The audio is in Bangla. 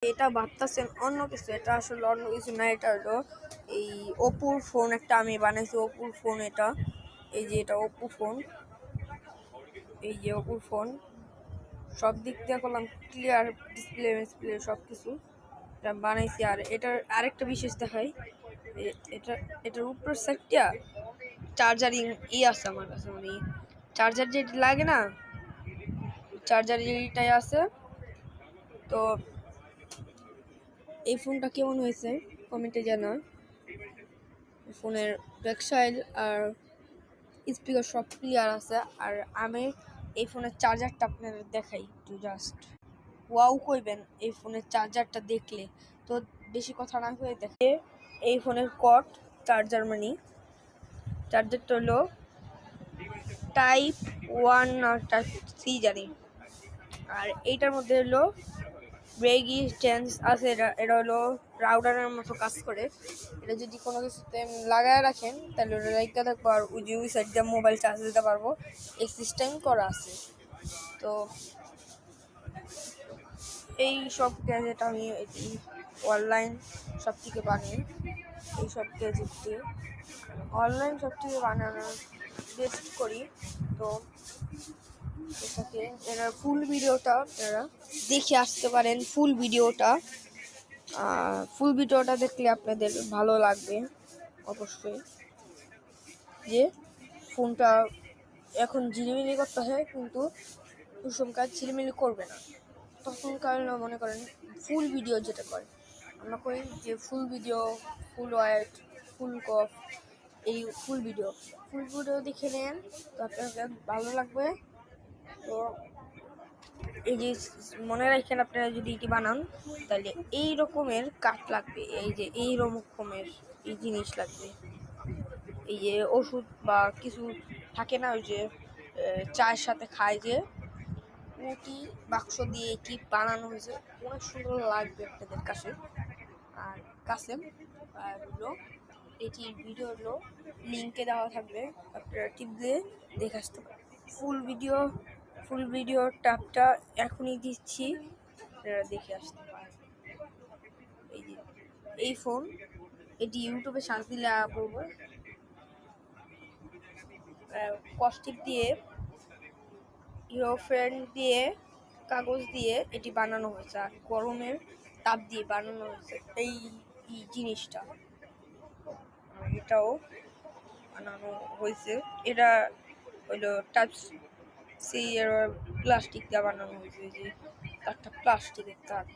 এটা ভাবতেছেন অন্য কিছু, এটা আসলে অন্য কিছু না। এটা হলো এই ওপোর ফোন একটা আমি বানাইছি, ওপোর ফোন এটা। এই যে এটা ওপো ফোন, এই যে ওপোর ফোন। সব দিক দিয়ে করলাম ক্লিয়ার, ডিসপ্লে সব কিছু এটা বানাইছি। আর এটার আরেকটা বিশেষ দেখাই, এটা এটার উপর সাইডটা চার্জারিং আছে আমার কাছে, মানে চার্জার যেটা লাগে না, চার্জার এইটাই আছে। তো এই ফোনটা কেমন হয়েছে কমেন্টে জানা। ফোনের ব্যাকসাইড আর স্পিকার সব ক্লিয়ার আছে। আর আমি এই ফোনের চার্জারটা আপনাদের দেখাই একটু, জাস্ট ওয়াও কইবেন এই ফোনের চার্জারটা দেখলে। তো বেশি কথা না হয়ে দেখে এই ফোনের কট চার্জার, মানে চার্জারটা হলো টাইপ 1 না টাইপ 3 জানি। আর এইটার মধ্যে হলো রেজিস্ট্যান্স আছে। এটা হলো রাউটারের মতো কাজ করে। এটা যদি কোনো কিছুতে লাগায় রাখেন তাহলে ওটা লাইকা থাকবো, আর ওই যে ওই সাইড দিয়ে মোবাইল চার্জ দিতে পারবো, এই সিস্টেম করা আছে। তো এই সব গ্যাজেট আমি অনলাইন সব থেকে বানাই। এই সব গ্যাজেট দিয়ে অনলাইন সব থেকে বানানোর বেস্ট করি। তো এটাকে এরা ফুল ভিডিওটা আপনারা দেখে আসতে পারেন। ফুল ভিডিওটা দেখলে আপনাদের ভালো লাগবে অবশ্যই। যে ফোনটা এখন ঝিলিমিলি করতে হয়, কিন্তু কুসুম কাজ ঝিলিমিলি করবে না। তখন কারণ মনে করেন ফুল ভিডিও যেটা করে আমরা করি, যে ফুল ভিডিও, ফুল ওয়াইট, ফুল কফ, এই ফুল ভিডিও দেখে নেন, তো আপনাদের ভালো লাগবে। তো এই যে মনে রাখেন, আপনারা যদি এটি বানান তাহলে এই রকমের কাঠ লাগবে, এই যে এই রকমের এই জিনিস লাগবে। এই যে ওষুধ বা কিছু থাকে না, ওই যে চায়ের সাথে খায়, যে উটি বাক্স দিয়ে এটি বানানো হয়েছে, অনেক সুন্দর লাগবে আপনাদের কাছে। আর হলো এটির ভিডিও হলো লিঙ্কে দেওয়া থাকবে, আপনারা টিপ দিয়ে দেখে আসতে পারেন। ফুল ভিডিও ট্যাবটা এখনই দিচ্ছি, আপনারা দেখে আসতে পারেন। এই যে এই ফোন, এটি ইউটিউবে সার্চ দিলে পড়বো। কস্টিক দিয়ে, হিরো ফ্রেন্ড দিয়ে, কাগজ দিয়ে এটি বানানো হয়েছে, আর গরমের তাপ দিয়ে বানানো হয়েছে এই জিনিসটা। এটাও বানানো হয়েছে, এটা হইলো টাইপ সি এর প্লাস্টিক দিয়ে বানানো হয়েছে, যে তারটা প্লাস্টিকের তার।